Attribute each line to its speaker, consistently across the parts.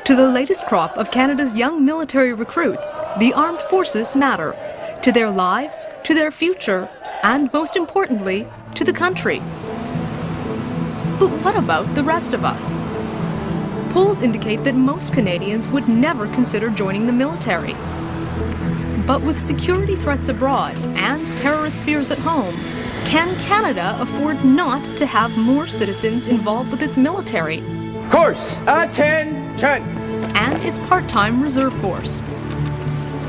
Speaker 1: To the latest crop of Canada's young military recruits, the armed forces matter. To their lives, to their future, and most importantly, to the country. But what about the rest of us? Polls indicate that most Canadians would never consider joining the military. But with security threats abroad and terrorist fears at home, can Canada afford not to have more citizens involved with its military?
Speaker 2: Course, attention!
Speaker 1: And its part-time reserve force.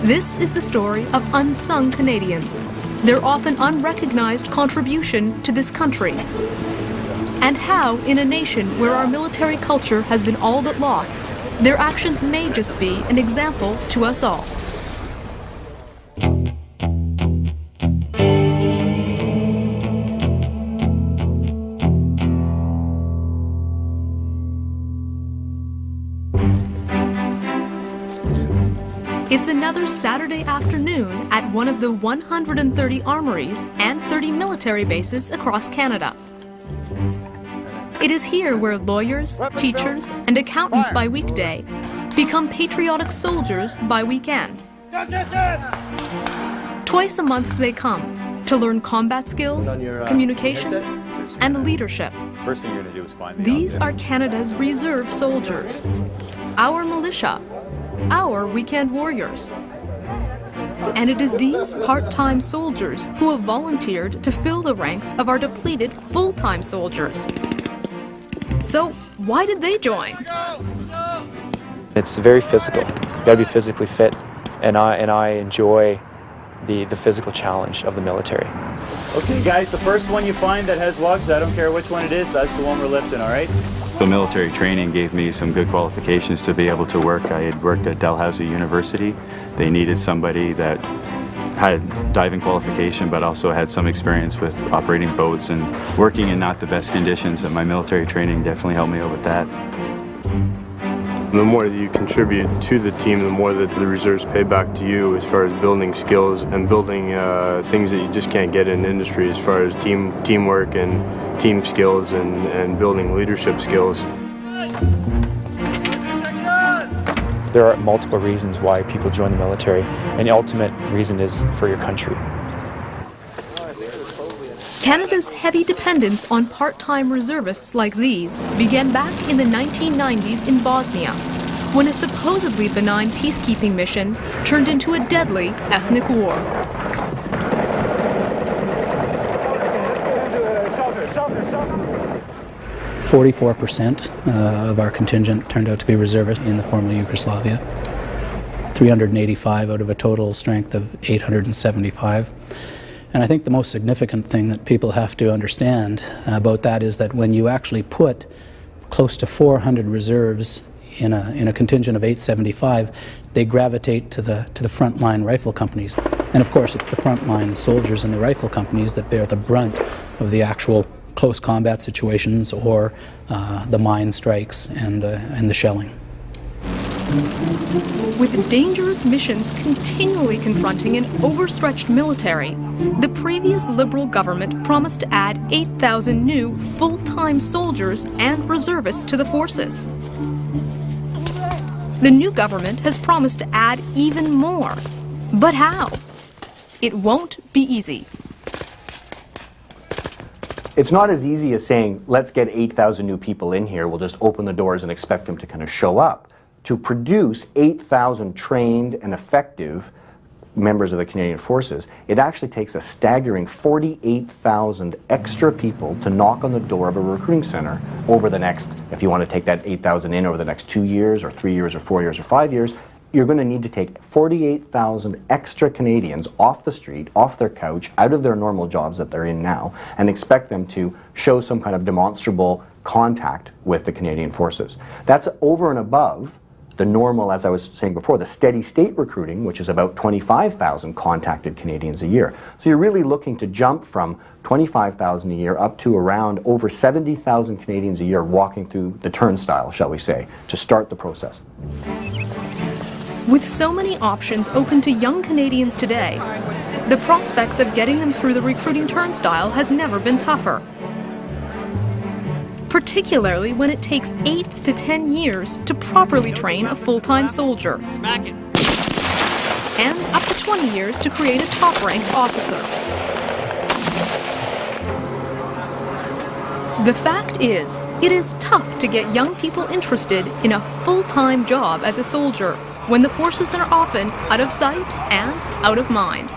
Speaker 1: This is the story of unsung Canadians, their often unrecognized contribution to this country, and how, in a nation where our military culture has been all but lost, their actions may just be an example to us all. It's another Saturday afternoon at one of the 130 armories and 30 military bases across Canada. It is here where lawyers, teachers, and accountants by weekday become patriotic soldiers by weekend. Twice a month they come to learn combat skills, communications, and leadership.
Speaker 3: First thing you're going to do is find
Speaker 1: These are Canada's reserve soldiers, our militia, our weekend warriors. And it is these part-time soldiers who have volunteered to fill the ranks of our depleted full-time soldiers. So, why did they join?
Speaker 4: It's very physical. You gotta be physically fit, and I enjoy the physical challenge of the military.
Speaker 3: Okay, guys, the first one you find that has lugs, I don't care which one it is, that's the one we're lifting, all right?
Speaker 5: The military training gave me some good qualifications to be able to work. I had worked at Dalhousie University. They needed somebody that had diving qualification but also had some experience with operating boats and working in not the best conditions, and my military training definitely helped me out with that.
Speaker 6: The more that you contribute to the team, the more that the reserves pay back to you as far as building skills and building things that you just can't get in industry, as far as teamwork and team skills and building leadership skills.
Speaker 4: There are multiple reasons why people join the military, and the ultimate reason is for your country.
Speaker 1: Canada's heavy dependence on part-time reservists like these began back in the 1990s in Bosnia, when a supposedly benign peacekeeping mission turned into a deadly ethnic war.
Speaker 7: "44% of our contingent turned out to be reservists in the former Yugoslavia. 385 out of a total strength of 875. And I think the most significant thing that people have to understand about that is that when you actually put close to 400 reserves in a contingent of 875, they gravitate to the frontline rifle companies. And of course, it's the frontline soldiers in the rifle companies that bear the brunt of the actual close combat situations or the mine strikes and the shelling.
Speaker 1: With dangerous missions continually confronting an overstretched military, the previous Liberal government promised to add 8,000 new full-time soldiers and reservists to the forces. The new government has promised to add even more. But how? It won't be easy.
Speaker 8: It's not as easy as saying, let's get 8,000 new people in here, we'll just open the doors and expect them to kind of show up. To produce 8,000 trained and effective members of the Canadian Forces, it actually takes a staggering 48,000 extra people to knock on the door of a recruiting center over the next, if you want to take that 8,000 in over the next 2 years or 3 years or 4 years or 5 years, you're going to need to take 48,000 extra Canadians off the street, off their couch, out of their normal jobs that they're in now, and expect them to show some kind of demonstrable contact with the Canadian Forces. That's over and above the normal, as I was saying before, the steady state recruiting, which is about 25,000 contacted Canadians a year. So you're really looking to jump from 25,000 a year up to around over 70,000 Canadians a year walking through the turnstile, shall we say, to start the process.
Speaker 1: With so many options open to young Canadians today, the prospects of getting them through the recruiting turnstile has never been tougher. particularly when it takes 8 to 10 years to properly train a full-time soldier.
Speaker 9: Smack it.
Speaker 1: And up to 20 years to create a top-ranked officer. The fact is, it is tough to get young people interested in a full-time job as a soldier when the forces are often out of sight and out of mind.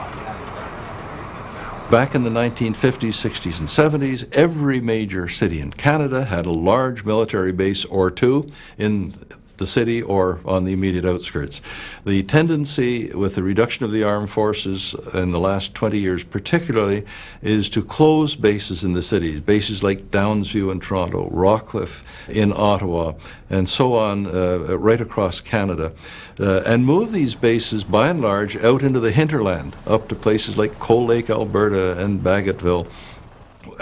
Speaker 10: Back in the 1950s, 60s, and 70s, every major city in Canada had a large military base or two in the city or on the immediate outskirts. The tendency with the reduction of the armed forces in the last 20 years particularly is to close bases in the cities, bases like Downsview in Toronto, Rockcliffe in Ottawa, and so on right across Canada, and move these bases by and large out into the hinterland, up to places like Cold Lake, Alberta, and Bagotville.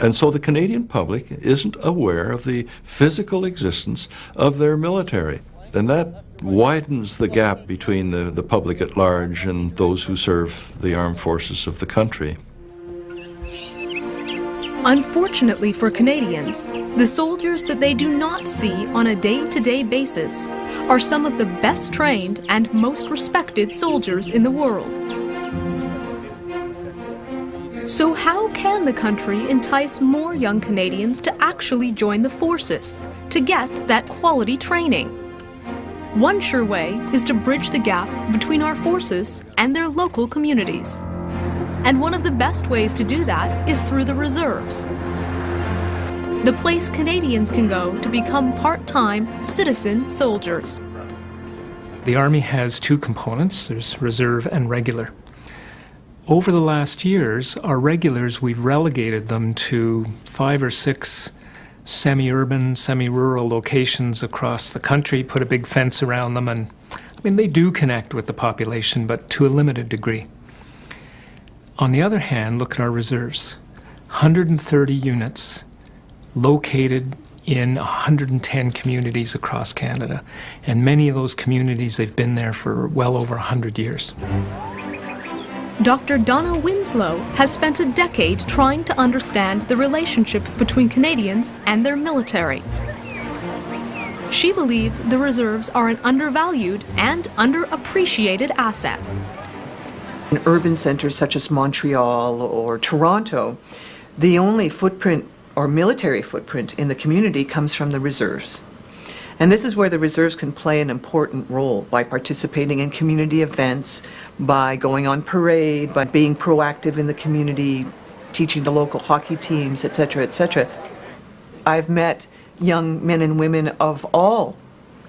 Speaker 10: And so the Canadian public isn't aware of the physical existence of their military. And that widens the gap between the public at large and those who serve the armed forces of the country.
Speaker 1: Unfortunately for Canadians, the soldiers that they do not see on a day-to-day basis are some of the best trained and most respected soldiers in the world. So how can the country entice more young Canadians to actually join the forces, to get that quality training? One sure way is to bridge the gap between our forces and their local communities. And one of the best ways to do that is through the reserves. The place Canadians can go to become part-time citizen soldiers.
Speaker 11: The Army has two components, there's reserve and regular. Over the last years, our regulars, we've relegated them to 5 or 6 semi-urban, semi-rural locations across the country, put a big fence around them, and they do connect with the population, but to a limited degree. On the other hand, look at our reserves. 130 units located in 110 communities across Canada, and many of those communities, they've been there for well over 100 years.
Speaker 1: Dr. Donna Winslow has spent a decade trying to understand the relationship between Canadians and their military. She believes the reserves are an undervalued and underappreciated asset.
Speaker 12: In urban centers such as Montreal or Toronto, the only footprint or military footprint in the community comes from the reserves. And this is where the reserves can play an important role by participating in community events, by going on parade, by being proactive in the community, teaching the local hockey teams, etc., etc. I've met young men and women of all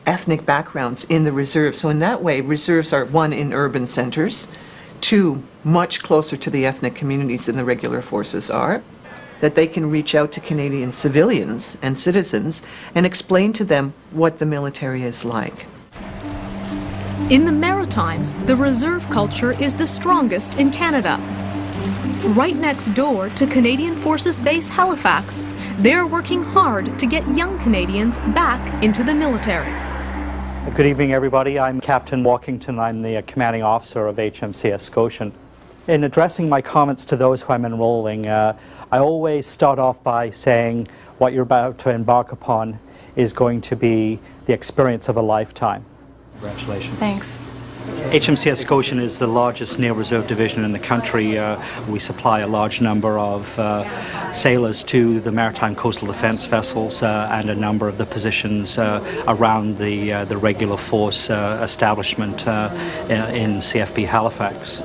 Speaker 12: ethnic backgrounds in the reserves. So in that way, reserves are, one, in urban centers, two, much closer to the ethnic communities than the regular forces are, that they can reach out to Canadian civilians and citizens and explain to them what the military is like.
Speaker 1: In the Maritimes, the reserve culture is the strongest in Canada. Right next door to Canadian Forces Base Halifax, they're working hard to get young Canadians back into the military.
Speaker 13: Good evening, everybody. I'm Captain Walkington. I'm the commanding officer of HMCS Scotian. In addressing my comments to those who I'm enrolling, I always start off by saying what you're about to embark upon is going to be the experience of a lifetime. Congratulations.
Speaker 14: Thanks.
Speaker 13: HMCS Scotian is the largest Naval Reserve division in the country. We supply a large number of sailors to the maritime coastal defense vessels and a number of the positions around the regular force establishment in CFB Halifax.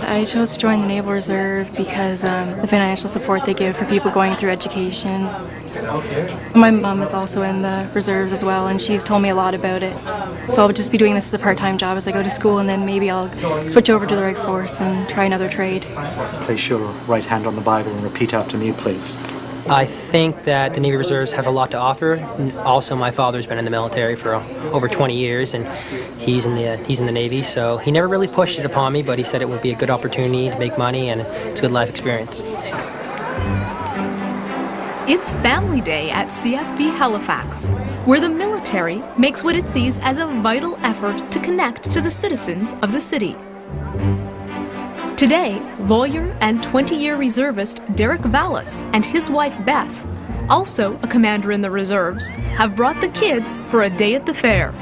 Speaker 14: I chose to join the Naval Reserve because the financial support they give for people going through education. My mom is also in the reserves as well, and she's told me a lot about it. So I'll just be doing this as a part-time job as I go to school, and then maybe I'll switch over to the right force and try another trade.
Speaker 13: Place your right hand on the Bible and repeat after me, please.
Speaker 15: I think that the Navy Reserves have a lot to offer. Also, my father's been in the military for over 20 years, and he's in the Navy, so he never really pushed it upon me, but he said it would be a good opportunity to make money, and it's a good life experience.
Speaker 1: It's Family Day at CFB Halifax, where the military makes what it sees as a vital effort to connect to the citizens of the city. Today, lawyer and 20-year reservist Derek Vallis and his wife Beth also a commander in the reserves, have brought the kids for a day at the fair.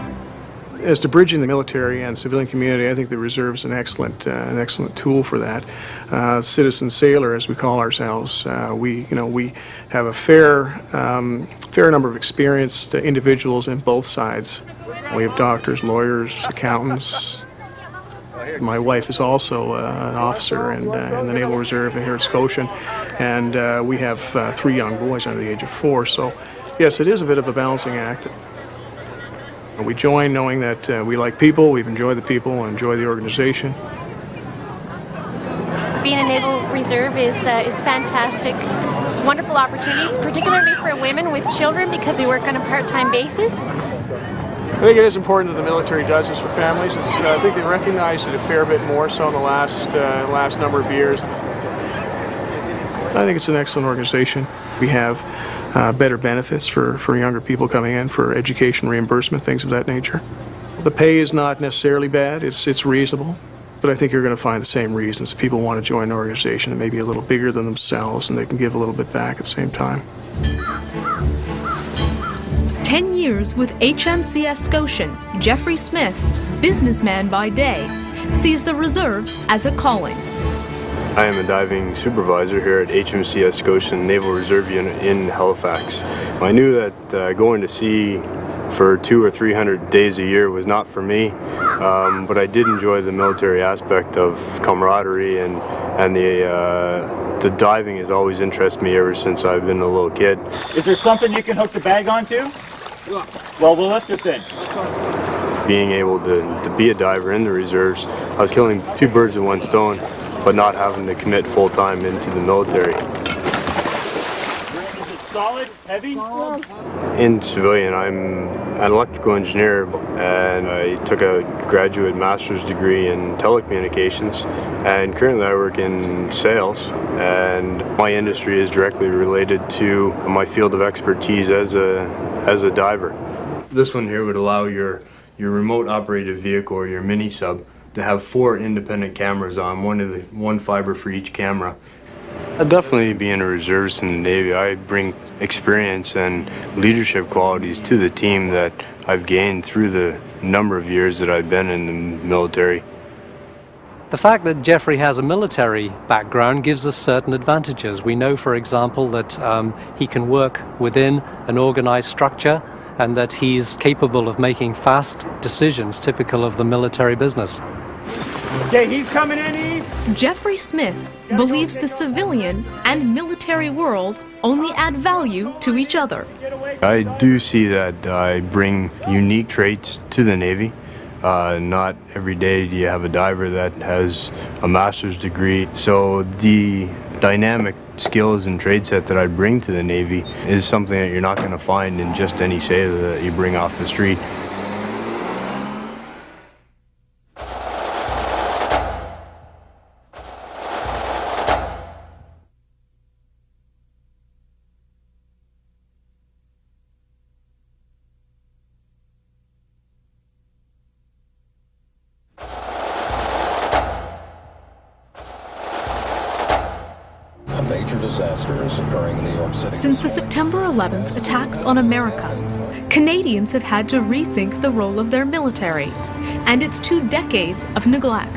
Speaker 9: As to bridging the military and civilian community, I think the reserve is an excellent tool for that. Citizen sailor, as we call ourselves, we have a fair number of experienced individuals in both sides. We have doctors, lawyers, accountants. My wife is also an officer in the Naval Reserve here at Scotian, and we have 3 young boys under the age of 4. So, yes, it is a bit of a balancing act. We join knowing that we like people, we've enjoyed the people, and enjoy the organization.
Speaker 16: Being a Naval Reserve is fantastic. It's wonderful opportunities, particularly for women with children because we work on a part-time basis.
Speaker 9: I think it is important that the military does this for families. I think they recognize it a fair bit more so in the last number of years. I think it's an excellent organization. We have better benefits for younger people coming in, for education reimbursement, things of that nature. The pay is not necessarily bad, it's reasonable, but I think you're going to find the same reasons. People want to join an organization that may be a little bigger than themselves and they can give a little bit back at the same time.
Speaker 1: 10 years with HMCS Scotian, Jeffrey Smith, businessman by day, sees the reserves as a calling.
Speaker 6: I am a diving supervisor here at HMCS Scotian Naval Reserve Unit in Halifax. I knew that going to sea for 200 or 300 days a year was not for me, but I did enjoy the military aspect of camaraderie, and the diving has always interested me ever since I've been a little kid.
Speaker 3: Is there something you can hook the bag onto? Well, we'll lift it then.
Speaker 6: Being able to be a diver in the reserves, I was killing 2 birds with 1 stone, but not having to commit full-time into the military.
Speaker 3: Is it solid, heavy?
Speaker 6: In civilian, I'm an electrical engineer, and I took a graduate master's degree in telecommunications, and currently I work in sales, and my industry is directly related to my field of expertise as a diver. This one here would allow your remote operated vehicle or your mini sub to have 4 independent cameras on, one fiber for each camera. I'd definitely be in a reservist in the Navy. I bring experience and leadership qualities to the team that I've gained through the number of years that I've been in the military.
Speaker 17: The fact that Jeffrey has a military background gives us certain advantages. We know, for example, that he can work within an organized structure and that he's capable of making fast decisions typical of the military business.
Speaker 2: Okay, he's coming in, Eve.
Speaker 1: Jeffrey Smith believes the civilian and military world only add value to each other.
Speaker 6: I do see that I bring unique traits to the Navy. Not every day do you have a diver that has a master's degree, so the dynamic skills and trade set that I bring to the Navy is something that you're not going to find in just any sailor that you bring off the street.
Speaker 1: Since the September 11th attacks on America, Canadians have had to rethink the role of their military and its 2 decades of neglect.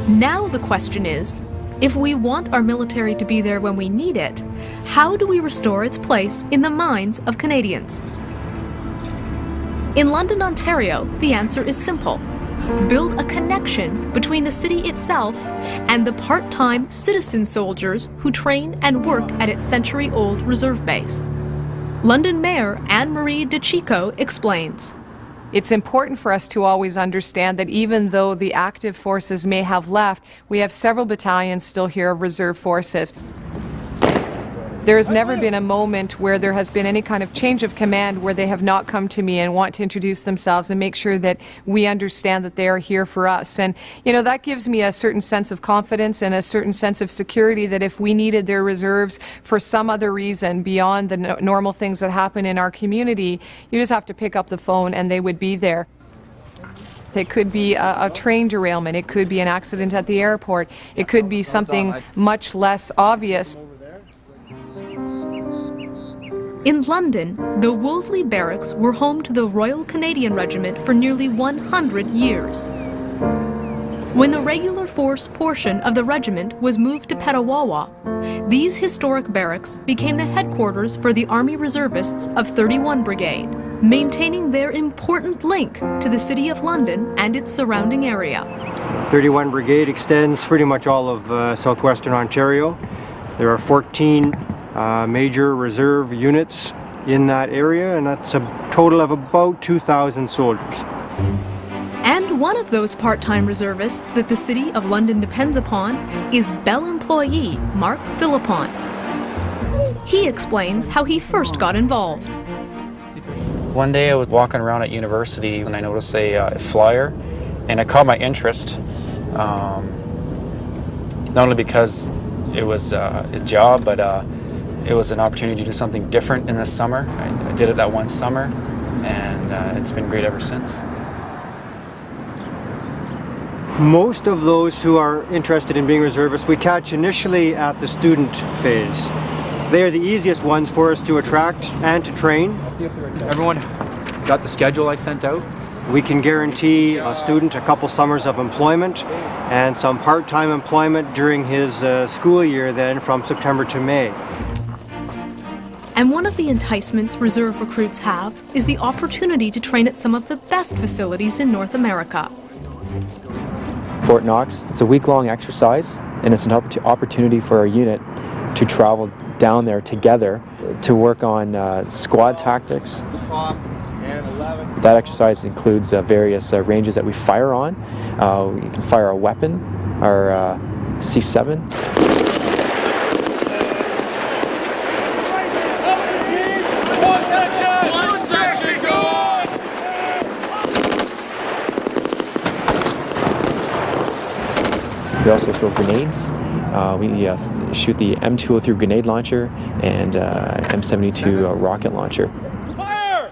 Speaker 1: Now the question is, if we want our military to be there when we need it, how do we restore its place in the minds of Canadians? In London, Ontario, the answer is simple. Build a connection between the city itself and the part-time citizen soldiers who train and work at its century-old reserve base. London Mayor Anne-Marie DeCicco explains.
Speaker 18: It's important for us to always understand that even though the active forces may have left, we have several battalions still here of reserve forces. There has never been a moment where there has been any kind of change of command where they have not come to me and want to introduce themselves and make sure that we understand that they are here for us. And, you know, that gives me a certain sense of confidence and a certain sense of security that if we needed their reserves for some other reason beyond the normal things that happen in our community, you just have to pick up the phone and they would be there. It could be a train derailment. It could be an accident at the airport. It could be something much less obvious.
Speaker 1: In London, the Wolseley Barracks were home to the Royal Canadian Regiment for nearly 100 years. When the regular force portion of the regiment was moved to Petawawa, these historic barracks became the headquarters for the Army Reservists of 31 Brigade, maintaining their important link to the City of London and its surrounding area.
Speaker 19: 31 Brigade extends pretty much all of southwestern Ontario. There are 14 major reserve units in that area, and that's a total of about 2,000 soldiers.
Speaker 1: And one of those part-time reservists that the City of London depends upon is Bell employee Marc Phillipon. He explains how he first got involved.
Speaker 20: One day I was walking around at university and I noticed a flyer, and it caught my interest, not only because it was a job, but it was an opportunity to do something different in the summer. I did it that one summer, and it's been great ever since.
Speaker 19: Most of those who are interested in being reservists we catch initially at the student phase. They are the easiest ones for us to attract and to train.
Speaker 4: Everyone got the schedule I sent out?
Speaker 19: We can guarantee a student a couple summers of employment and some part-time employment during his school year then from September to May.
Speaker 1: And one of the enticements reserve recruits have is the opportunity to train at some of the best facilities in North America.
Speaker 4: Fort Knox, it's a week-long exercise, and it's an opportunity for our unit to travel down there together to work on squad tactics. That exercise includes various ranges that we fire on. We can fire a weapon, our C7. We also throw grenades. We shoot the M203 grenade launcher and M72 rocket launcher. Fire!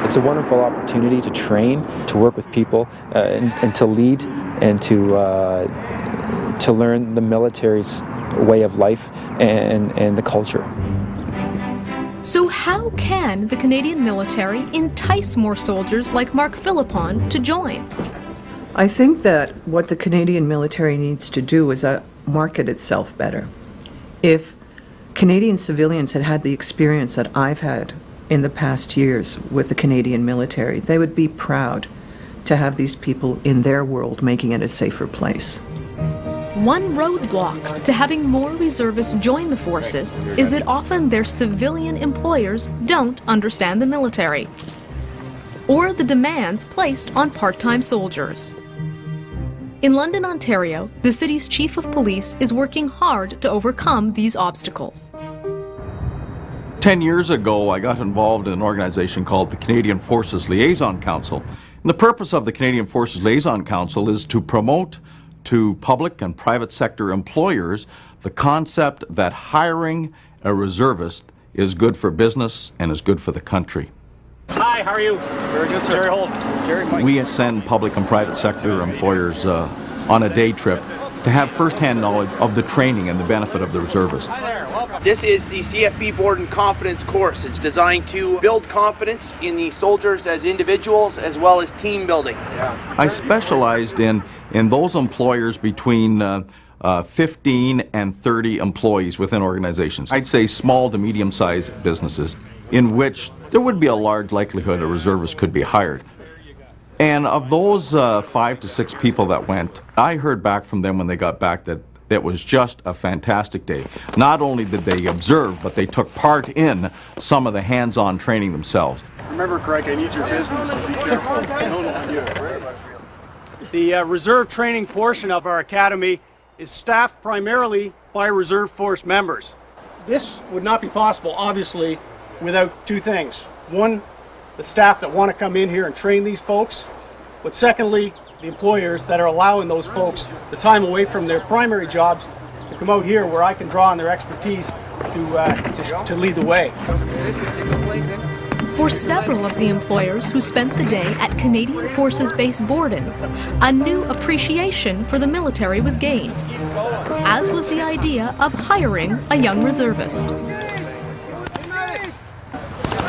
Speaker 4: It's a wonderful opportunity to train, to work with people, and to lead, and to learn the military's way of life and the culture.
Speaker 1: So how can the Canadian military entice more soldiers like Marc Phillipon to join?
Speaker 12: I think that what the Canadian military needs to do is market itself better. If Canadian civilians had had the experience that I've had in the past years with the Canadian military, they would be proud to have these people in their world making it a safer place.
Speaker 1: One roadblock to having more reservists join the forces is that often their civilian employers don't understand the military or the demands placed on part-time soldiers. In London, Ontario, the city's chief of police is working hard to overcome these obstacles.
Speaker 21: 10 years ago, I got involved in an organization called the Canadian Forces Liaison Council. And the purpose of the Canadian Forces Liaison Council is to promote to public and private sector employers the concept that hiring a reservist is good for business and is good for the country.
Speaker 2: Hi, how are you? Very good, sir. Jerry Holt. Jerry Mike.
Speaker 21: We send public and private sector employers on a day trip to have first-hand knowledge of the training and the benefit of the reservist.
Speaker 2: Hi there, welcome.
Speaker 22: This is the CFB Board and Confidence course. It's designed to build confidence in the soldiers as individuals as well as team building.
Speaker 21: Yeah. I specialized in those employers between 15 and 30 employees within organizations. I'd say small to medium-sized businesses in which there would be a large likelihood a reservist could be hired. And of those 5 to 6 people that went, I heard back from them when they got back that it was just a fantastic day. Not only did they observe, but they took part in some of the hands-on training themselves.
Speaker 9: Remember, Craig, I need your business, so be careful. No, not you.
Speaker 23: The reserve training portion of our academy is staffed primarily by reserve force members.
Speaker 9: This would not be possible, obviously, without two things. One, the staff that want to come in here and train these folks, but secondly, the employers that are allowing those folks the time away from their primary jobs to come out here where I can draw on their expertise to lead the way.
Speaker 1: For several of the employers who spent the day at Canadian Forces Base Borden, a new appreciation for the military was gained, as was the idea of hiring a young reservist.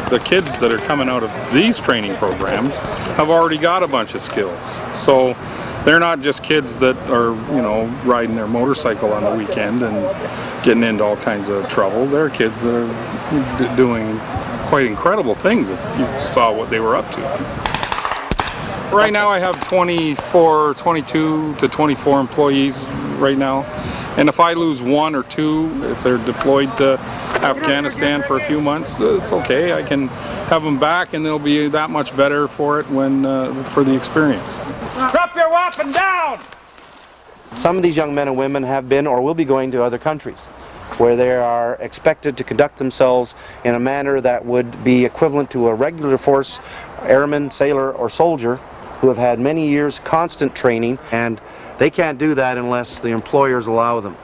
Speaker 5: The kids that are coming out of these training programs have already got a bunch of skills. So they're not just kids that are, riding their motorcycle on the weekend and getting into all kinds of trouble. They're kids that are doing quite incredible things if you saw what they were up to. Right now I have 22 to 24 employees right now. And if I lose one or two, if they're deployed to Afghanistan for a few months, it's okay. I can have them back and they'll be that much better for it for the experience.
Speaker 2: Drop your weapon down!
Speaker 22: Some of these young men and women have been or will be going to other countries where they are expected to conduct themselves in a manner that would be equivalent to a regular force airman, sailor, or soldier who have had many years constant training, and they can't do that unless the employers allow them.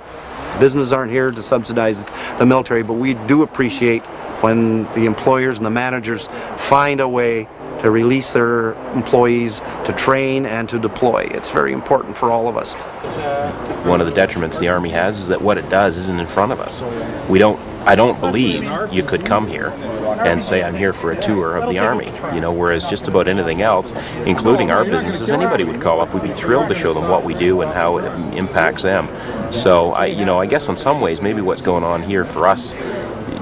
Speaker 22: Businesses aren't here to subsidize the military, but we do appreciate when the employers and the managers find a way to release their employees to train and to deploy. It's very important for all of us.
Speaker 7: One of the detriments the Army has is that what it does isn't in front of us. I don't believe you could come here and say I'm here for a tour of the Army, whereas just about anything else, including our businesses, anybody would call up. We'd be thrilled to show them what we do and how it impacts them. So I guess in some ways maybe what's going on here for us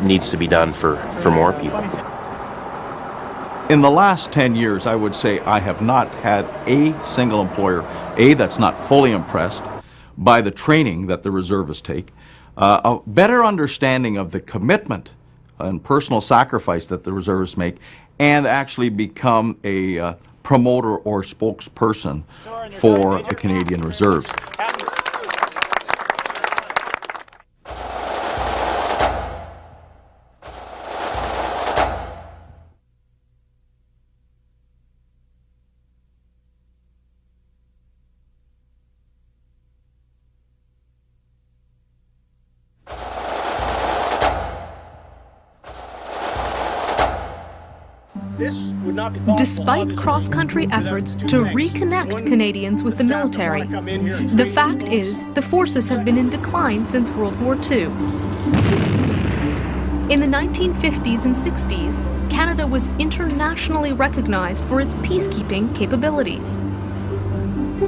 Speaker 7: needs to be done for more people.
Speaker 21: In the last 10 years, I would say I have not had a single employer, that's not fully impressed by the training that the reservists take, a better understanding of the commitment and personal sacrifice that the reservists make, and actually become a promoter or spokesperson for the Canadian Reserves.
Speaker 1: Despite cross-country efforts to reconnect Canadians with the military, the fact is the forces have been in decline since World War II. In the 1950s and 60s, Canada was internationally recognized for its peacekeeping capabilities.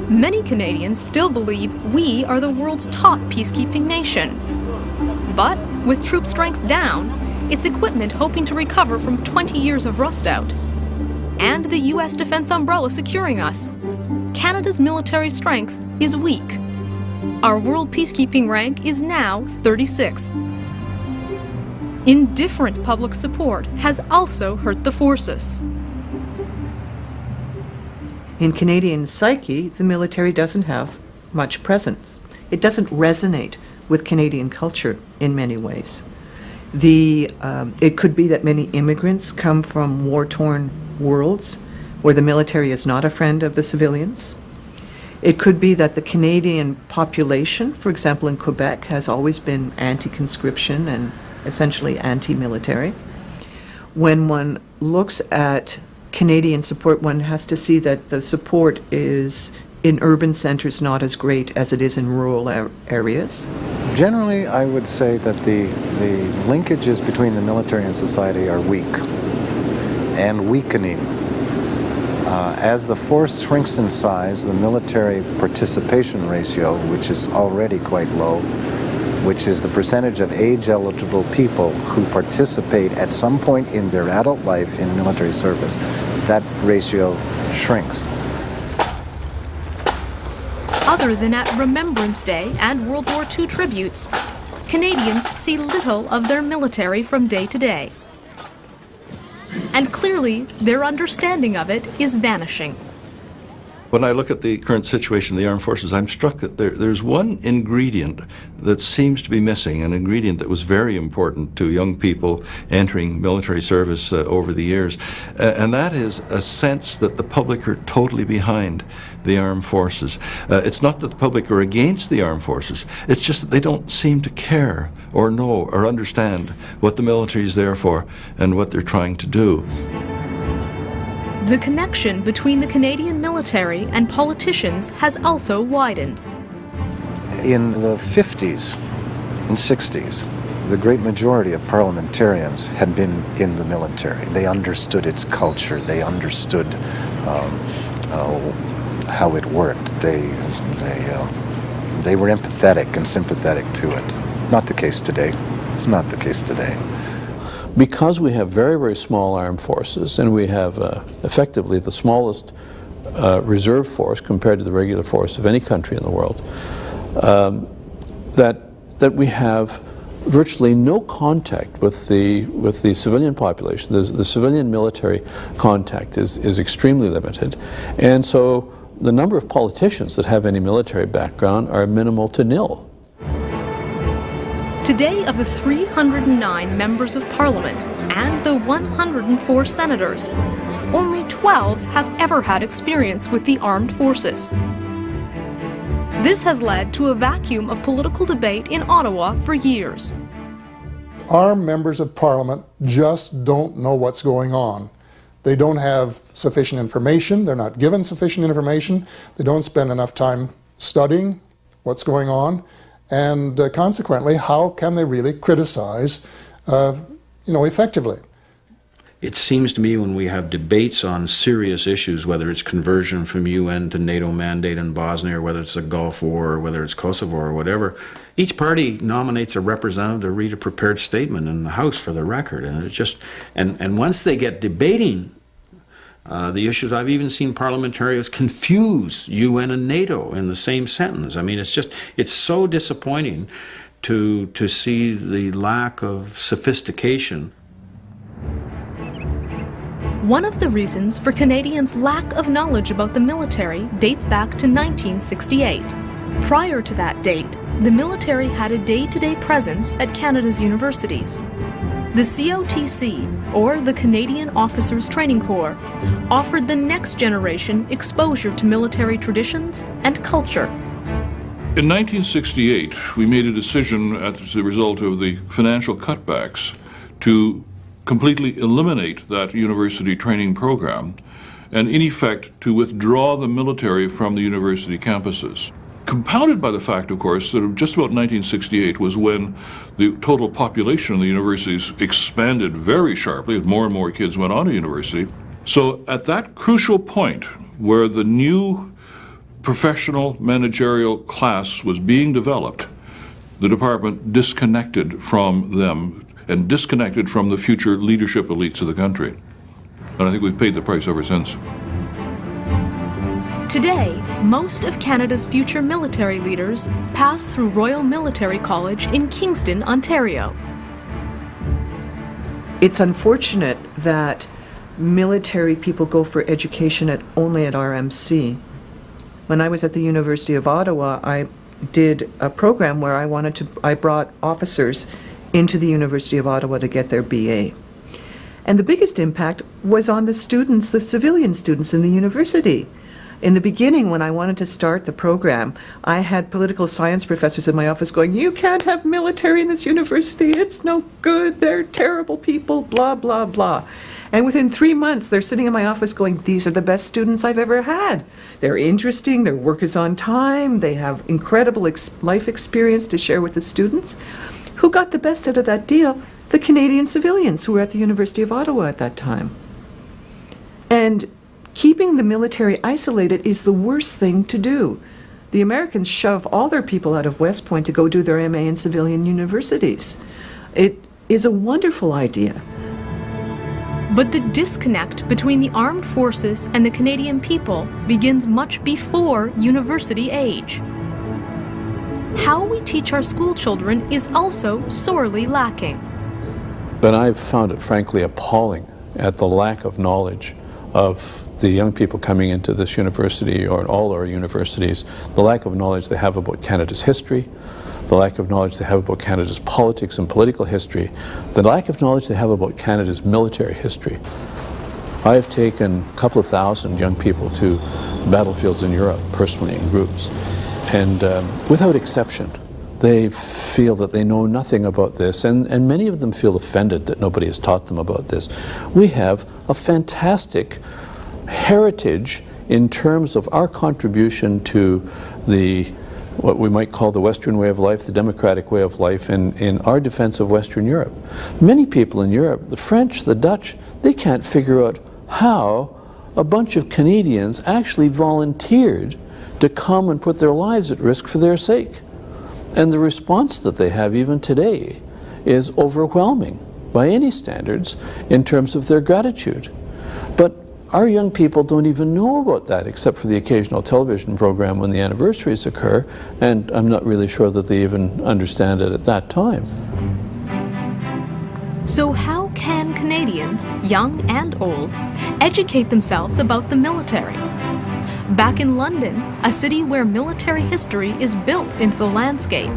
Speaker 1: Many Canadians still believe we are the world's top peacekeeping nation. But with troop strength down, its equipment hoping to recover from 20 years of rust out, and the U.S. defense umbrella securing us, Canada's military strength is weak. Our world peacekeeping rank is now 36th. Indifferent public support has also hurt the forces.
Speaker 12: In Canadian psyche, the military doesn't have much presence. It doesn't resonate with Canadian culture in many ways. It could be that many immigrants come from war-torn worlds where the military is not a friend of the civilians. It could be that the Canadian population, for example in Quebec, has always been anti-conscription and essentially anti-military. When one looks at Canadian support, one has to see that the support is in urban centres not as great as it is in rural areas.
Speaker 8: Generally, I would say that the linkages between the military and society are weak and weakening. As the force shrinks in size, the military participation ratio, which is already quite low, which is the percentage of age-eligible people who participate at some point in their adult life in military service, that ratio shrinks.
Speaker 1: Other than at Remembrance Day and World War II tributes, Canadians see little of their military from day to day. And clearly, their understanding of it is vanishing.
Speaker 21: When I look at the current situation of the armed forces, I'm struck that there's one ingredient that seems to be missing, an ingredient that was very important to young people entering military service over the years, and that is a sense that the public are totally behind the armed forces. It's not that the public are against the armed forces, it's just that they don't seem to care or know or understand what the military is there for and what they're trying to do.
Speaker 1: The connection between the Canadian military and politicians has also widened.
Speaker 8: In the 50s and 60s, the great majority of parliamentarians had been in the military. They understood its culture. They understood how it worked. They were empathetic and sympathetic to it. Not the case today. It's not the case today.
Speaker 10: Because we have very, very small armed forces, and we have effectively the smallest reserve force compared to the regular force of any country in the world, that we have virtually no contact with the civilian population. The civilian military contact is extremely limited, and so the number of politicians that have any military background are minimal to nil.
Speaker 1: Today, of the 309 members of Parliament and the 104 senators, only 12 have ever had experience with the armed forces. This has led to a vacuum of political debate in Ottawa for years.
Speaker 11: Our members of Parliament just don't know what's going on. They don't have sufficient information, they're not given sufficient information, they don't spend enough time studying what's going on, and consequently, how can they really criticize, effectively?
Speaker 14: It seems to me when we have debates on serious issues, whether it's conversion from UN to NATO mandate in Bosnia, or whether it's the Gulf War, or whether it's Kosovo or whatever, each party nominates a representative to read a prepared statement in the House for the record. And it's just, and once they get debating the issues, I've even seen parliamentarians confuse UN and NATO in the same sentence. I mean, it's so disappointing to see the lack of sophistication.
Speaker 1: One of the reasons for Canadians' lack of knowledge about the military dates back to 1968. Prior to that date, the military had a day-to-day presence at Canada's universities. The COTC, or the Canadian Officers Training Corps, offered the next generation exposure to military traditions and culture.
Speaker 24: In 1968, we made a decision as a result of the financial cutbacks to completely eliminate that university training program and, in effect, to withdraw the military from the university campuses. Compounded by the fact, of course, that just about 1968 was when the total population of the universities expanded very sharply, and more kids went on to university. So at that crucial point where the new professional managerial class was being developed, the department disconnected from them and disconnected from the future leadership elites of the country. And I think we've paid the price ever since.
Speaker 1: Today, most of Canada's future military leaders pass through Royal Military College in Kingston, Ontario.
Speaker 12: It's unfortunate that military people go for education only at RMC. When I was at the University of Ottawa, I did a program where I brought officers into the University of Ottawa to get their BA. And the biggest impact was on the students, the civilian students in the university. In the beginning, when I wanted to start the program, I had political science professors in my office going, "You can't have military in this university, it's no good, they're terrible people, blah, blah, blah." And within 3 months, they're sitting in my office going, "These are the best students I've ever had. They're interesting, their work is on time, they have incredible life experience to share with the students." Who got the best out of that deal? The Canadian civilians who were at the University of Ottawa at that time. And keeping the military isolated is the worst thing to do. The Americans shove all their people out of West Point to go do their MA in civilian universities. It is a wonderful idea.
Speaker 1: But the disconnect between the armed forces and the Canadian people begins much before university age. How we teach our school children is also sorely lacking.
Speaker 10: But I've found it frankly appalling at the lack of knowledge of the young people coming into this university, or all our universities, the lack of knowledge they have about Canada's history, the lack of knowledge they have about Canada's politics and political history, the lack of knowledge they have about Canada's military history. I have taken a couple of thousand young people to battlefields in Europe, personally in groups, and without exception, they feel that they know nothing about this, and many of them feel offended that nobody has taught them about this. We have a fantastic heritage in terms of our contribution to what we might call the Western way of life, the democratic way of life in our defense of Western Europe. Many people in Europe, the French, the Dutch, they can't figure out how a bunch of Canadians actually volunteered to come and put their lives at risk for their sake. And the response that they have even today is overwhelming by any standards in terms of their gratitude. But our young people don't even know about that, except for the occasional television program when the anniversaries occur, and I'm not really sure that they even understand it at that time.
Speaker 1: So how can Canadians, young and old, educate themselves about the military? Back in London, a city where military history is built into the landscape,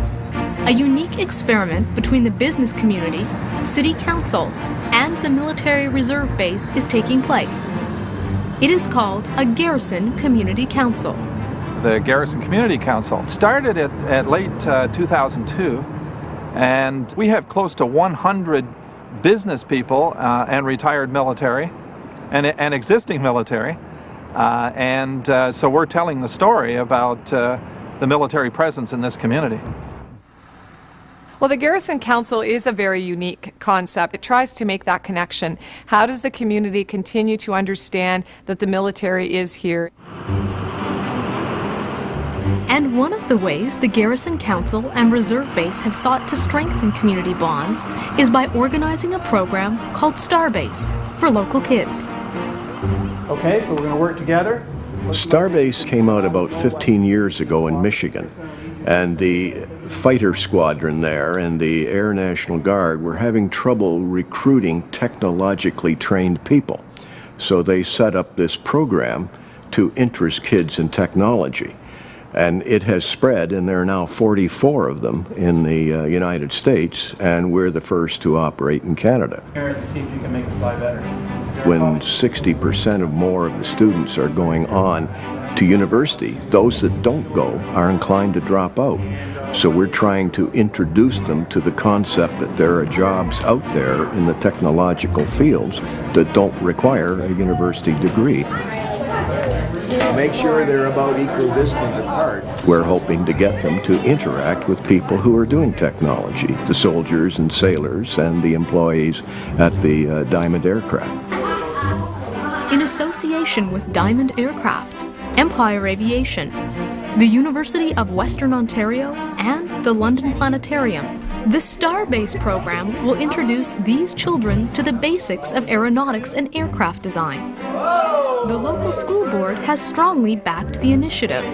Speaker 1: a unique experiment between the business community, city council, and the military reserve base is taking place. It is called a Garrison Community Council.
Speaker 3: The Garrison Community Council started at late 2002, and we have close to 100 business people and retired military and existing military. So we're telling the story about the military presence in this community.
Speaker 18: Well, the Garrison Council is a very unique concept. It tries to make that connection. How does the community continue to understand that the military is here?
Speaker 1: And one of the ways the Garrison Council and Reserve Base have sought to strengthen community bonds is by organizing a program called Starbase for local kids.
Speaker 23: Okay, so we're going to work together.
Speaker 13: Starbase came out about 15 years ago in Michigan, and the fighter squadron there and the Air National Guard were having trouble recruiting technologically trained people. So they set up this program to interest kids in technology. And it has spread, and there are now 44 of them in the United States, and we're the first to operate in Canada.
Speaker 23: See if you can make it fly better.
Speaker 13: When 60% or more of the students are going on to university, those that don't go are inclined to drop out. So we're trying to introduce them to the concept that there are jobs out there in the technological fields that don't require a university degree. Make sure they're about equal distance apart. We're hoping to get them to interact with people who are doing technology, the soldiers and sailors and the employees at the Diamond Aircraft.
Speaker 1: In association with Diamond Aircraft, Empire Aviation, the University of Western Ontario, and the London Planetarium, the Starbase program will introduce these children to the basics of aeronautics and aircraft design. The local school board has strongly backed the initiative.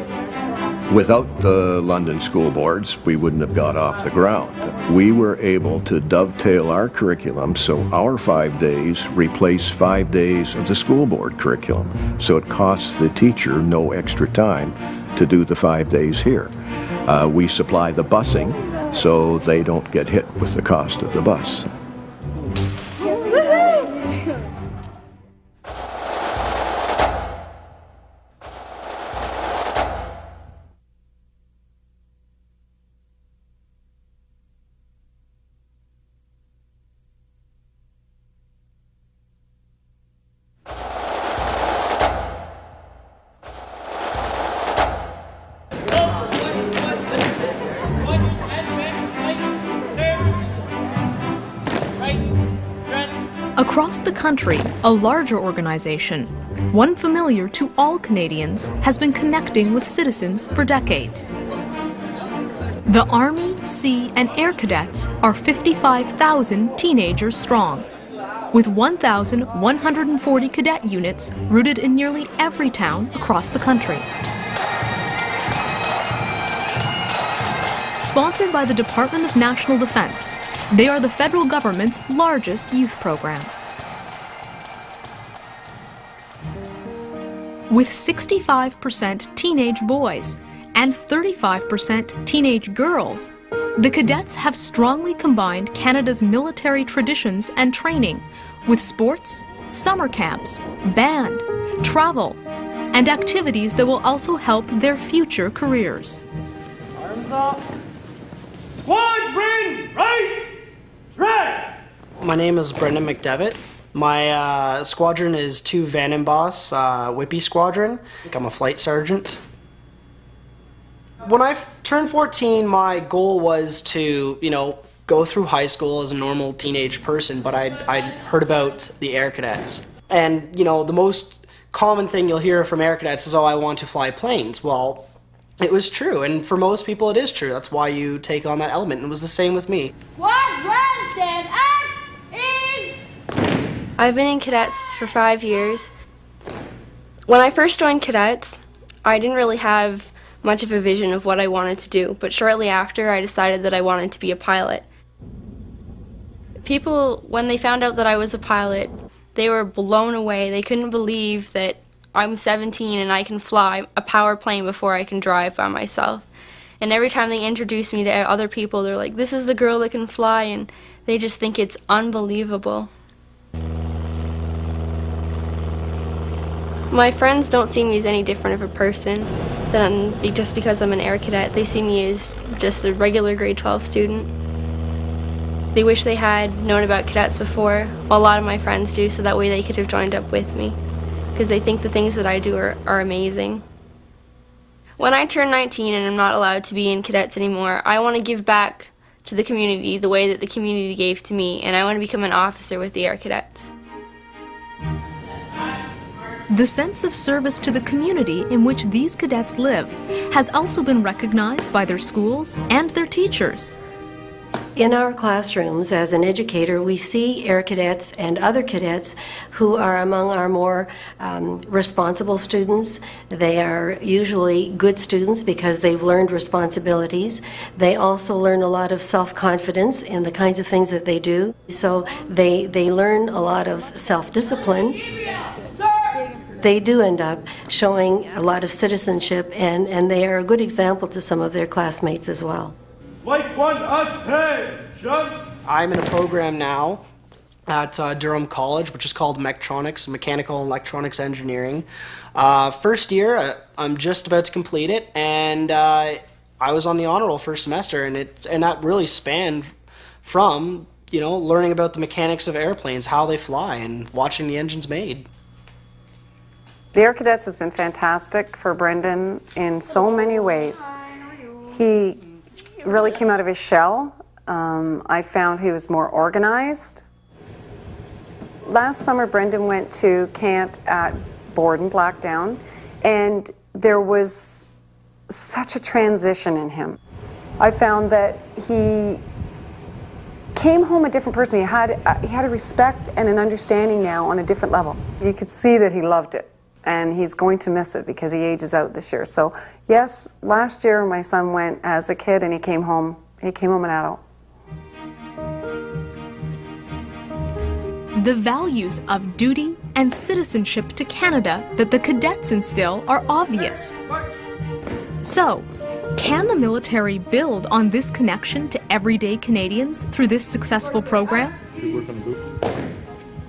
Speaker 13: Without the London school boards, we wouldn't have got off the ground. We were able to dovetail our curriculum so our 5 days replace 5 days of the school board curriculum. So it costs the teacher no extra time to do the 5 days here. We supply the busing so they don't get hit with the cost of the bus.
Speaker 1: Across the country, a larger organization, one familiar to all Canadians, has been connecting with citizens for decades. The Army, Sea, and Air Cadets are 55,000 teenagers strong, with 1,140 cadet units rooted in nearly every town across the country. Sponsored by the Department of National Defence, they are the federal government's largest youth program. with 65% teenage boys and 35% teenage girls, the cadets have strongly combined Canada's military traditions and training with sports, summer camps, band, travel, and activities that will also help their future careers.
Speaker 23: Arms up. Squadron right, dress!
Speaker 6: My name is Brendan McDevitt. My squadron is 2 Van Boss Whitby Squadron. I'm a flight sergeant. When I turned 14, my goal was to, go through high school as a normal teenage person, but I'd heard about the Air Cadets. And, the most common thing you'll hear from Air Cadets is, oh, I want to fly planes. Well, it was true, and for most people it is true. That's why you take on that element, and it was the same with me.
Speaker 15: Squadron stand at ease! I've been in cadets for 5 years. When I first joined cadets, I didn't really have much of a vision of what I wanted to do, but shortly after I decided that I wanted to be a pilot. People, when they found out that I was a pilot, they were blown away. They couldn't believe that I'm 17 and I can fly a power plane before I can drive by myself. And every time they introduce me to other people, they're like, this is the girl that can fly, and they just think it's unbelievable. My friends don't see me as any different of a person than just because I'm an Air Cadet. They see me as just a regular grade 12 student. They wish they had known about cadets before. Well, a lot of my friends do, so that way they could have joined up with me, because they think the things that I do are amazing. When I turn 19 and I'm not allowed to be in cadets anymore, I want to give back to the community the way that the community gave to me, and I want to become an officer with the Air Cadets.
Speaker 1: The sense of service to the community in which these cadets live has also been recognized by their schools and their teachers.
Speaker 16: In our classrooms, as an educator, we see Air Cadets and other cadets who are among our more responsible students. They are usually good students because they've learned responsibilities. They also learn a lot of self-confidence in the kinds of things that they do. So they learn a lot of self-discipline. They do end up showing a lot of citizenship, and they are a good example to some of their classmates as well.
Speaker 23: Flight 1 attention!
Speaker 6: I'm in a program now at Durham College, which is called Mechanical and Electronics Engineering. First year, I'm just about to complete it, and I was on the honor roll first semester, and that really spanned from, learning about the mechanics of airplanes, how they fly, and watching the engines made.
Speaker 17: The Air Cadets has been fantastic for Brendan in so many ways. He really came out of his shell. I found he was more organized. Last summer, Brendan went to camp at Borden, Blackdown, and there was such a transition in him. I found that he came home a different person. He had a respect and an understanding now on a different level. You could see that he loved it. And he's going to miss it because he ages out this year. So yes, last year my son went as a kid and he came home an adult.
Speaker 1: The values of duty and citizenship to Canada that the cadets instill are obvious. So, can the military build on this connection to everyday Canadians through this successful program?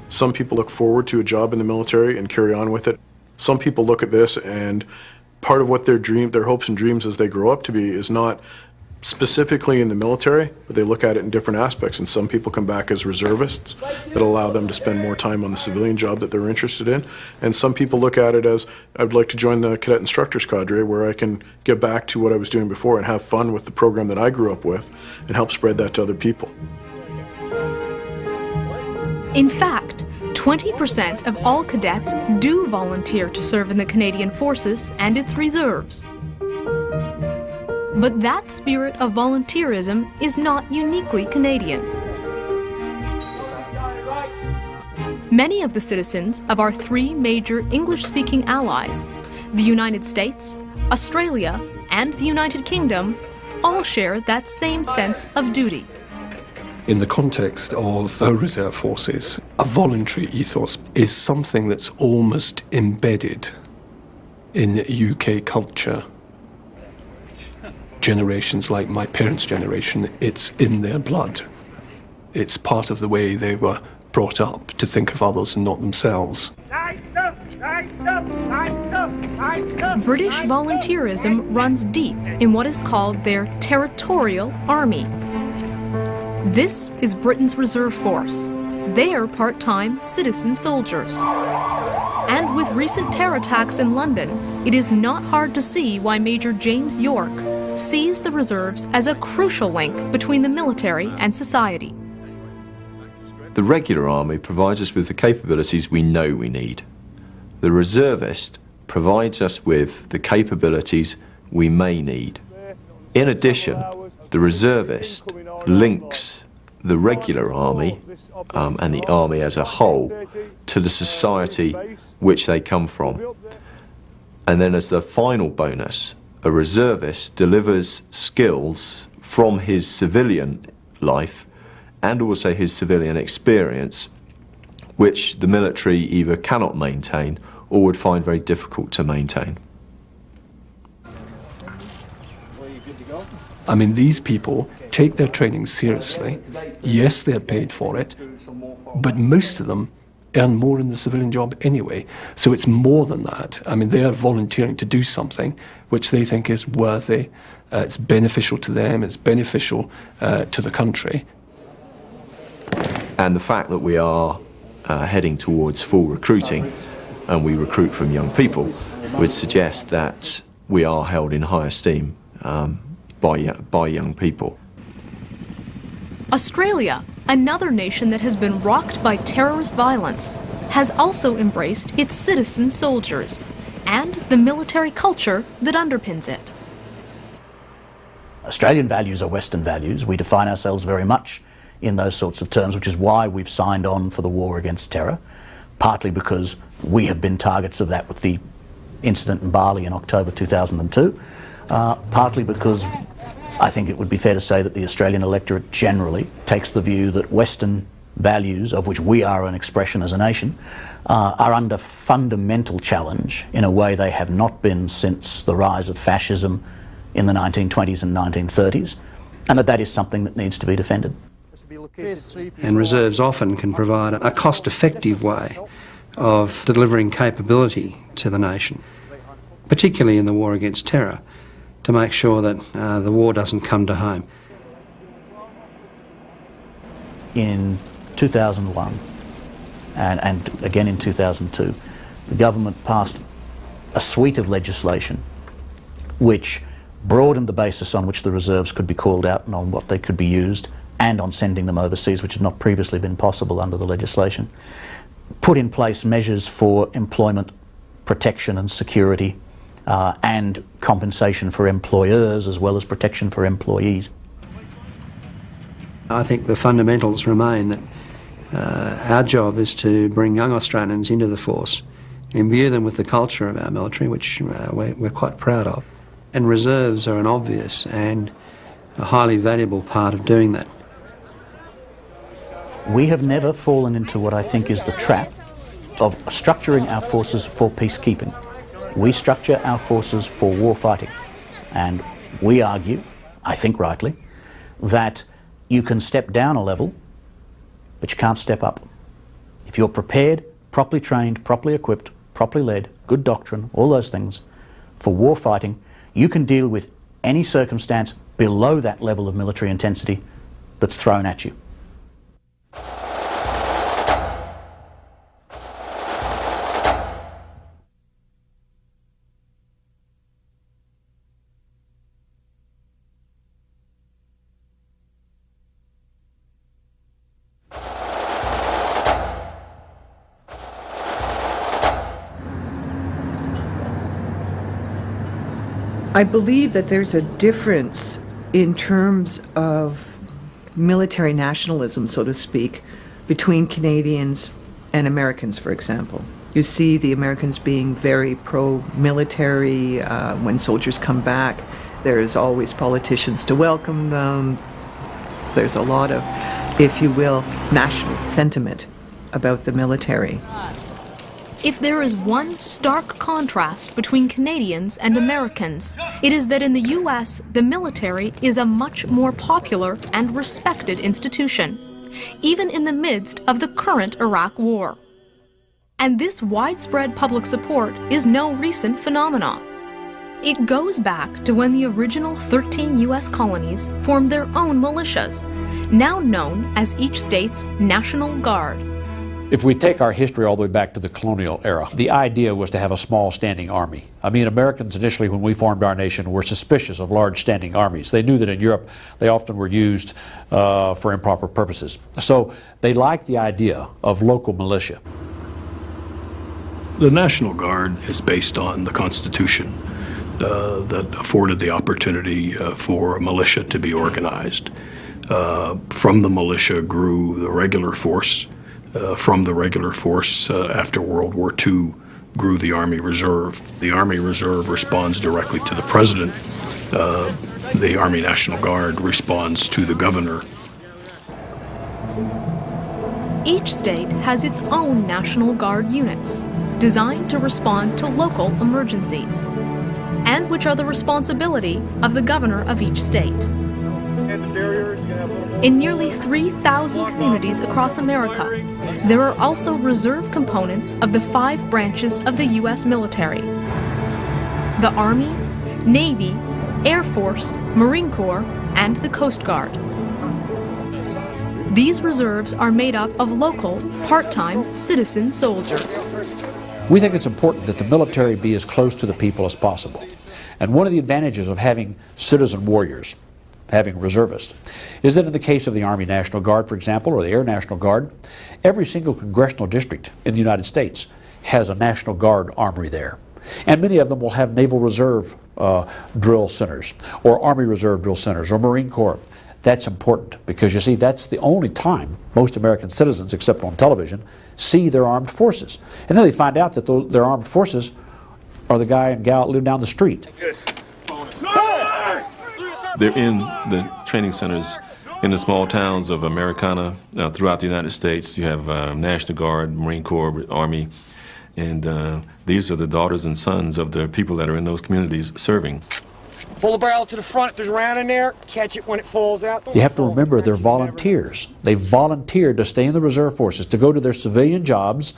Speaker 25: Some people look forward to a job in the military and carry on with it. Some people look at this, and part of what their hopes and dreams as they grow up to be is not specifically in the military, but they look at it in different aspects. And some people come back as reservists that allow them to spend more time on the civilian job that they're interested in. And some people look at it as, I'd like to join the cadet instructors cadre where I can get back to what I was doing before and have fun with the program that I grew up with and help spread that to other people.
Speaker 1: In fact, 20% of all cadets do volunteer to serve in the Canadian Forces and its reserves. But that spirit of volunteerism is not uniquely Canadian. Many of the citizens of our 3 major English-speaking allies, the United States, Australia, and the United Kingdom, all share that same sense of duty.
Speaker 26: In the context of reserve forces, a voluntary ethos is something that's almost embedded in UK culture, generations like my parents' generation, it's in their blood. It's part of the way they were brought up to think of others and not themselves.
Speaker 1: British volunteerism runs deep in what is called their Territorial Army. This is Britain's reserve force. They are part-time citizen soldiers. And with recent terror attacks in London, it is not hard to see why Major James York sees the reserves as a crucial link between the military and society.
Speaker 2: The regular army provides us with the capabilities we know we need. The reservist provides us with the capabilities we may need. In addition, the reservist links the regular army and the army as a whole to the society which they come from. And then as the final bonus, a reservist delivers skills from his civilian life and also his civilian experience, which the military either cannot maintain or would find very difficult to maintain.
Speaker 26: I mean, these people take their training seriously. Yes, they're paid for it, but most of them earn more in the civilian job anyway. So it's more than that. I mean, they are volunteering to do something which they think is worthy, it's beneficial to them, it's beneficial to the country.
Speaker 2: And the fact that we are heading towards full recruiting, and we recruit from young people, would suggest that we are held in high esteem by young people.
Speaker 1: Australia, another nation that has been rocked by terrorist violence, has also embraced its citizen soldiers and the military culture that underpins it.
Speaker 4: Australian values are Western values. We define ourselves very much in those sorts of terms, which is why we've signed on for the war against terror, partly because we have been targets of that with the incident in Bali in October 2002, partly because I think it would be fair to say that the Australian electorate generally takes the view that Western values, of which we are an expression as a nation, are under fundamental challenge in a way they have not been since the rise of fascism in the 1920s and 1930s, and that is something that needs to be defended.
Speaker 5: And reserves often can provide a cost-effective way of delivering capability to the nation, particularly in the war against terror, to make sure that the war doesn't come to home.
Speaker 4: In 2001 and again in 2002, the government passed a suite of legislation which broadened the basis on which the reserves could be called out and on what they could be used, and on sending them overseas, which had not previously been possible under the legislation, put in place measures for employment, protection and security, and compensation for employers as well as protection for employees.
Speaker 5: I think the fundamentals remain that our job is to bring young Australians into the force, imbue them with the culture of our military, which we're quite proud of, and reserves are an obvious and a highly valuable part of doing that.
Speaker 4: We have never fallen into what I think is the trap of structuring our forces for peacekeeping. We structure our forces for war fighting, and we argue, I think rightly, that you can step down a level, but you can't step up. If you're prepared, properly trained, properly equipped, properly led, good doctrine, all those things, for war fighting, you can deal with any circumstance below that level of military intensity that's thrown at you.
Speaker 12: I believe that there's a difference in terms of military nationalism, so to speak, between Canadians and Americans, for example. You see the Americans being very pro-military. When soldiers come back, there's always politicians to welcome them. There's a lot of, if you will, national sentiment about the military.
Speaker 1: If there is one stark contrast between Canadians and Americans, it is that in the U.S., the military is a much more popular and respected institution, even in the midst of the current Iraq War. And this widespread public support is no recent phenomenon. It goes back to when the original 13 U.S. colonies formed their own militias, now known as each state's National Guard.
Speaker 7: If we take our history all the way back to the colonial era, the idea was to have a small standing army. I mean, Americans initially, when we formed our nation, were suspicious of large standing armies. They knew that in Europe they often were used for improper purposes. So they liked the idea of local militia.
Speaker 9: The National Guard is based on the Constitution that afforded the opportunity for a militia to be organized. From the militia grew the regular force. From the regular force, after World War II, grew the Army Reserve. The Army Reserve responds directly to the President. The Army National Guard responds to the Governor.
Speaker 1: Each state has its own National Guard units, designed to respond to local emergencies, and which are the responsibility of the governor of each state. In nearly 3,000 communities across America, there are also reserve components of the 5 branches of the U.S. military: the Army, Navy, Air Force, Marine Corps, and the Coast Guard. These reserves are made up of local, part-time citizen soldiers.
Speaker 7: We think it's important that the military be as close to the people as possible. And one of the advantages of having citizen warriors, having reservists, is that in the case of the Army National Guard, for example, or the Air National Guard, every single congressional district in the United States has a National Guard armory there. And many of them will have Naval Reserve drill centers, or Army Reserve drill centers, or Marine Corps. That's important because, you see, that's the only time most American citizens, except on television, see their armed forces. And then they find out that their armed forces are the guy and gal that live down the street.
Speaker 19: They're in the training centers in the small towns of Americana throughout the United States. You have National Guard, Marine Corps, Army, and these are the daughters and sons of the people that are in those communities serving.
Speaker 20: Pull the barrel to the front. If there's a round in there, catch it when it falls out.
Speaker 7: You have to remember they're volunteers. They volunteered to stay in the reserve forces, to go to their civilian jobs,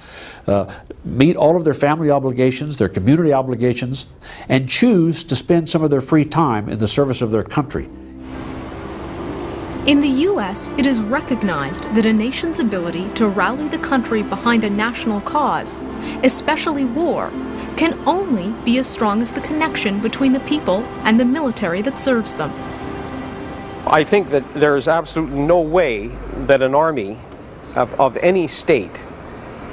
Speaker 7: meet all of their family obligations, their community obligations, and choose to spend some of their free time in the service of their country.
Speaker 1: In the U.S., it is recognized that a nation's ability to rally the country behind a national cause, especially war, can only be as strong as the connection between the people and the military that serves them.
Speaker 20: I think that there is absolutely no way that an army of any state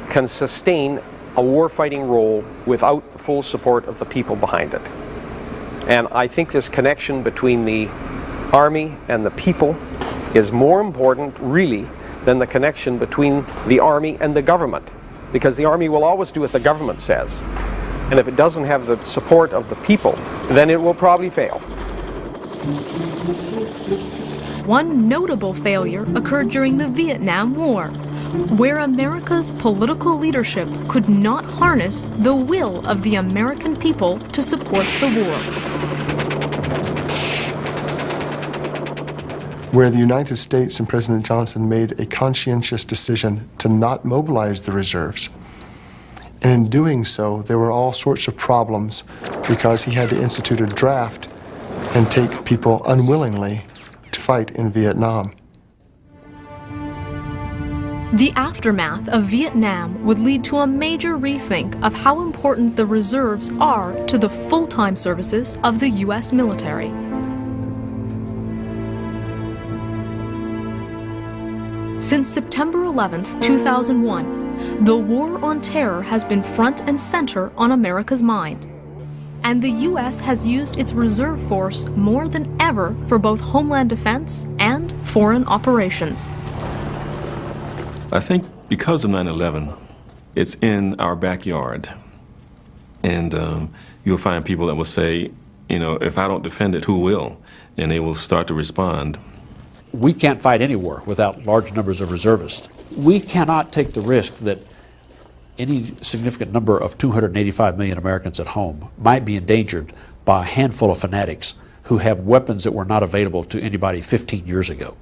Speaker 20: can sustain a warfighting role without the full support of the people behind it. And I think this connection between the army and the people is more important, really, than the connection between the army and the government. Because the army will always do what the government says. And if it doesn't have the support of the people, then it will probably fail.
Speaker 1: One notable failure occurred during the Vietnam War, where America's political leadership could not harness the will of the American people to support the war.
Speaker 21: Where the United States and President Johnson made a conscientious decision to not mobilize the reserves. And in doing so, there were all sorts of problems because he had to institute a draft and take people unwillingly to fight in Vietnam.
Speaker 1: The aftermath of Vietnam would lead to a major rethink of how important the reserves are to the full-time services of the U.S. military. Since September 11, 2001, the war on terror has been front and center on America's mind. And the U.S. has used its reserve force more than ever for both homeland defense and foreign operations.
Speaker 19: I think because of 9/11, it's in our backyard. And you'll find people that will say, you know, if I don't defend it, who will? And they will start to respond.
Speaker 7: We can't fight any war without large numbers of reservists. We cannot take the risk that any significant number of 285 million Americans at home might be endangered by a handful of fanatics who have weapons that were not available to anybody 15 years ago.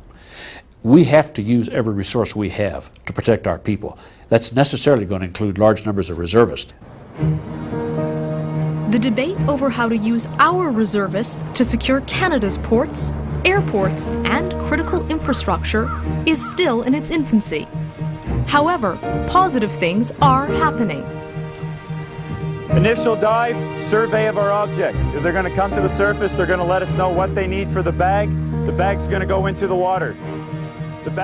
Speaker 7: We have to use every resource we have to protect our people. That's necessarily going to include large numbers of reservists.
Speaker 1: The debate over how to use our reservists to secure Canada's ports, airports, and critical infrastructure is still in its infancy. However, positive things are happening.
Speaker 8: Initial dive, survey of our object. If they're going to come to the surface, they're going to let us know what they need for the bag. The bag's going to go into the water.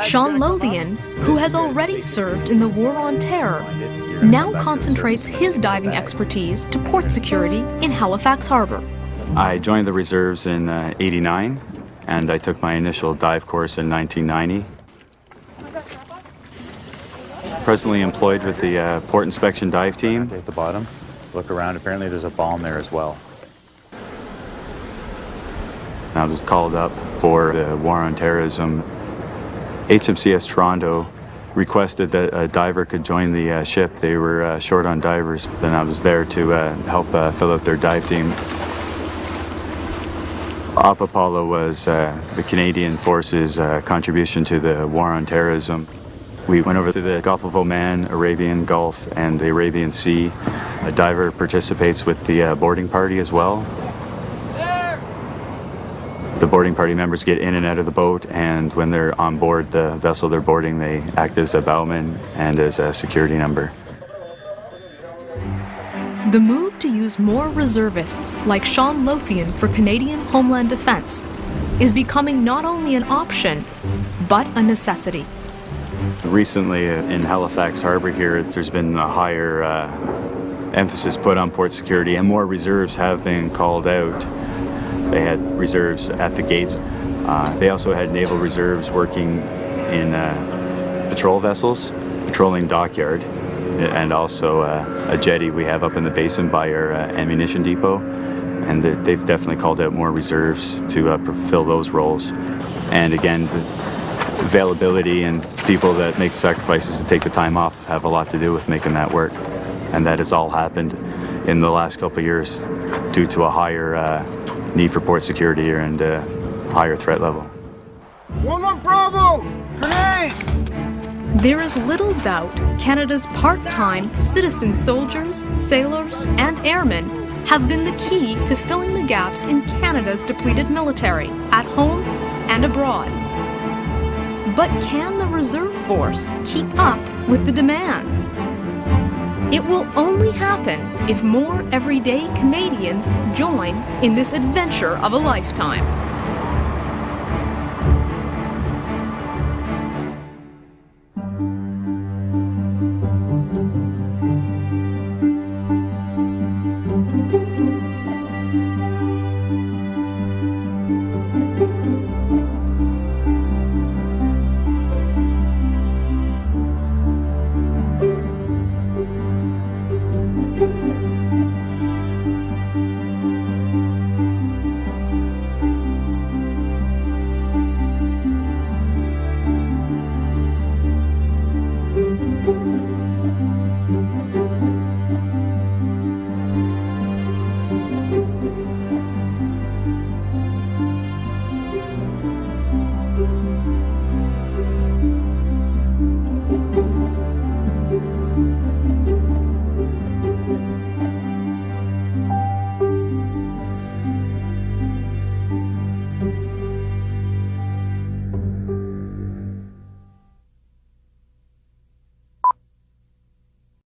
Speaker 1: Sean Lothian, who has already served in the War on Terror, now concentrates his diving expertise to port security in Halifax Harbour.
Speaker 10: I joined the reserves in '89, and I took my initial dive course in 1990. Presently employed with the port inspection dive team.
Speaker 8: At the bottom, look around. Apparently there's a bomb there as well.
Speaker 10: I was called up for the War on Terrorism. HMCS Toronto requested that a diver could join the ship. They were short on divers, and I was there to help fill out their dive team. Op Apollo was the Canadian Forces' contribution to the War on Terrorism. We went over to the Gulf of Oman, Arabian Gulf, and the Arabian Sea. A diver participates with the boarding party as well. The boarding party members get in and out of the boat, and when they're on board the vessel they're boarding, they act as a bowman and as a security number.
Speaker 1: The move to use more reservists like Sean Lothian for Canadian Homeland Defence is becoming not only an option, but a necessity.
Speaker 10: Recently in Halifax Harbour here, there's been a higher emphasis put on port security, and more reserves have been called out. They had reserves at the gates. They also had naval reserves working in patrol vessels, patrolling dockyard, and also a jetty we have up in the basin by our ammunition depot. And they've definitely called out more reserves to fulfill those roles. And again, the availability and people that make sacrifices to take the time off have a lot to do with making that work. And that has all happened in the last couple of years due to a higher need for port security and higher threat level.
Speaker 11: 1-1 Bravo! Grenade!
Speaker 1: There is little doubt Canada's part-time citizen soldiers, sailors, and airmen have been the key to filling the gaps in Canada's depleted military, at home and abroad. But can the reserve force keep up with the demands? It will only happen if more everyday Canadians join in this adventure of a lifetime.